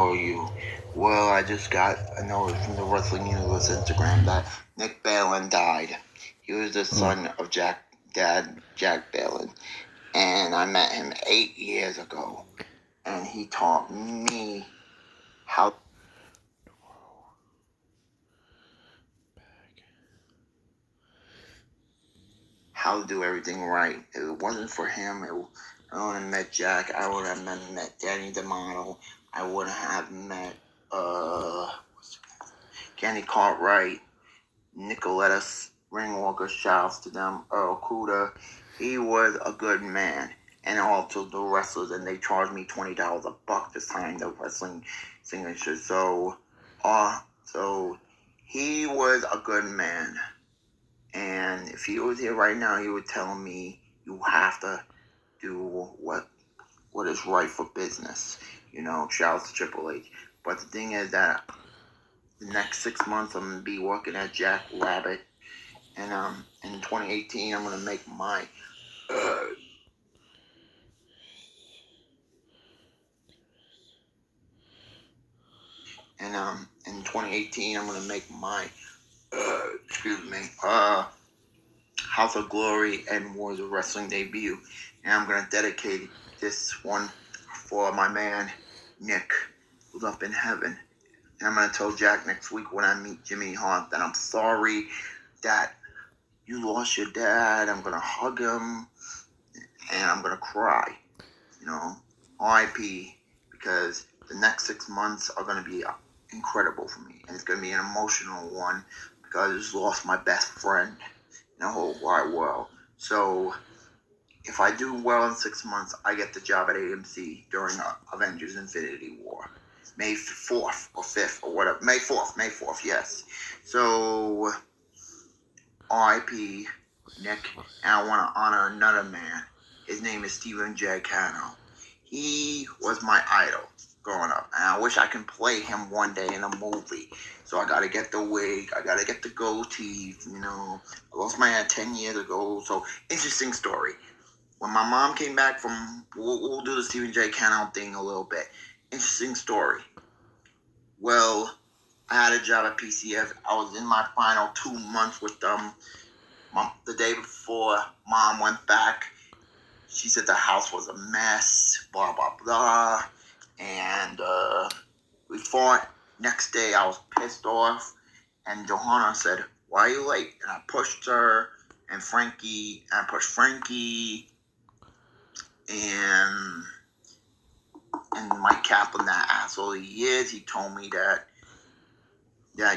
are you? Well, I just got a note from the Wrestling Universe Instagram that Nick Balin died. He was the son of Jack Balin, and I met him 8 years ago, and he taught me how to do everything right. If it wasn't for him, I wouldn't have met Jack. I would have met Danny D'Amato. I wouldn't have met Kenny Cartwright, Nicoletta Ringwalker. Shouts to them. Earl Cuda. He was a good man. And also the wrestlers, and they charged me $20 a buck to sign the wrestling signature. So he was a good man. And if he was here right now, he would tell me, you have to do what is right for business. Shouts to Triple H. But the thing is that the next 6 months, I'm going to be working at Jack Rabbit. And in 2018, I'm going to make my... in 2018, I'm going to make my... House of Glory and Wars of Wrestling debut. And I'm going to dedicate this one for my man, Nick, who's up in heaven. And I'm going to tell Jack next week when I meet Jimmy Hart that I'm sorry that you lost your dad. I'm going to hug him and I'm going to cry. R.I.P. Because the next 6 months are going to be incredible for me. And it's going to be an emotional one because I just lost my best friend in the whole wide world. So if I do well in 6 months, I get the job at AMC during Avengers Infinity War. May 4th or 5th or whatever. May 4th, yes. So, R.I.P. Nick. And I want to honor another man. His name is Stephen J. Cano. He was my idol growing up. And I wish I could play him one day in a movie. So I got to get the wig. I got to get the goatee. I lost my hair 10 years ago. So, interesting story. When my mom came back from... We'll do the Stephen J. Cano thing a little bit. Interesting story. Well, I had a job at PCF. I was in my final 2 months with them. The day before Mom went back, she said the house was a mess, blah, blah, blah. And we fought. Next day, I was pissed off. And Johanna said, why are you late? And I pushed her and I pushed Frankie. And Mike Kaplan, that asshole he is, he told me that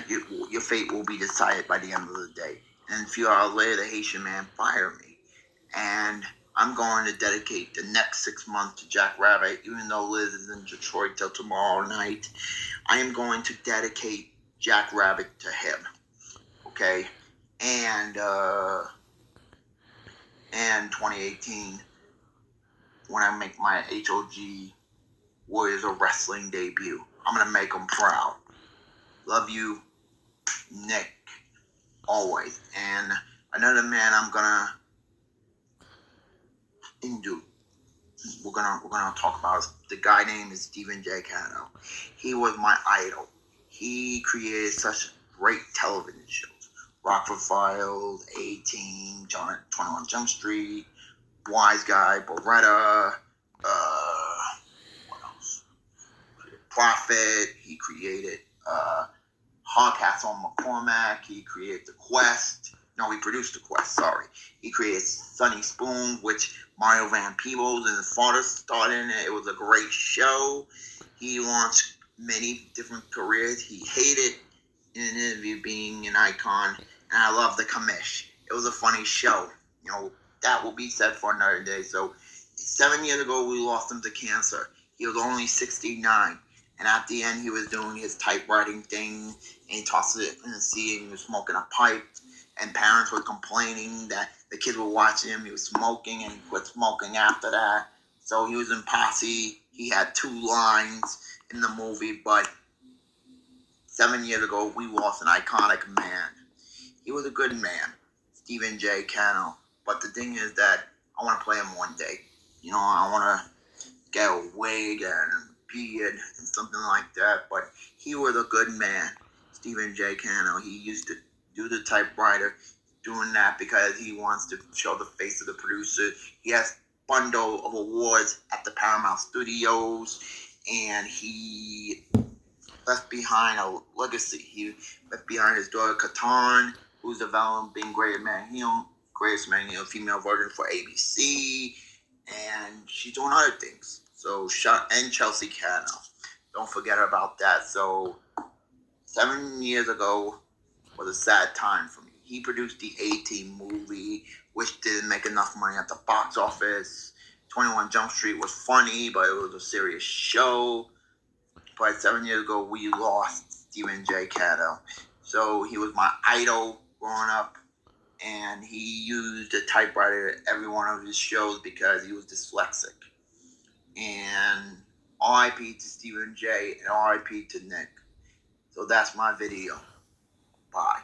your fate will be decided by the end of the day. And a few hours later, the Haitian man fired me. And I'm going to dedicate the next 6 months to Jack Rabbit, even though Liz is in Detroit till tomorrow night. I am going to dedicate Jack Rabbit to him. Okay? And 2018, when I make my HOG Warriors of Wrestling debut, I'm going to make them proud. Love you, Nick, always. And another man I'm going to we're gonna talk about the guy named is Stephen J. Cano. He was my idol. He created such great television shows. Rockford Files, A-Team, 21 Jump Street, Wise Guy, Beretta, what else? Prophet. He created Hardcastle on McCormack. He created The Quest. No, he produced The Quest, sorry. He created Sunny Spoon, which Mario Van Peebles and his father started in it. It was a great show. He launched many different careers. He hated in an interview being an icon. And I love The Commish. It was a funny show. That will be said for another day. So 7 years ago, we lost him to cancer. He was only 69. And at the end, he was doing his typewriting thing, and he tossed it in the sea, and he was smoking a pipe. And parents were complaining that the kids were watching him. He was smoking, and he quit smoking after that. So he was in Posse. He had 2 lines in the movie, but 7 years ago, we lost an iconic man. He was a good man, Stephen J. Cano. But the thing is that I want to play him one day. I want to get a wig and beard and something like that. But he was a good man, Stephen J. Cano. He used to do the typewriter, doing that because he wants to show the face of the producer. He has bundle of awards at the Paramount Studios, and he left behind a legacy. He left behind his daughter Katarn, who's developing greatest man heel female version for ABC, and she's doing other things. So and Chelsea Cano, don't forget about that. So 7 years ago was a sad time for me. He produced the A-Team movie, which didn't make enough money at the box office. 21 Jump Street was funny, but it was a serious show. But 7 years ago, we lost Stephen J. Cano. So he was my idol growing up, and he used a typewriter at every one of his shows because he was dyslexic. And RIP to Stephen J. and RIP to Nick. So that's my video. Bye.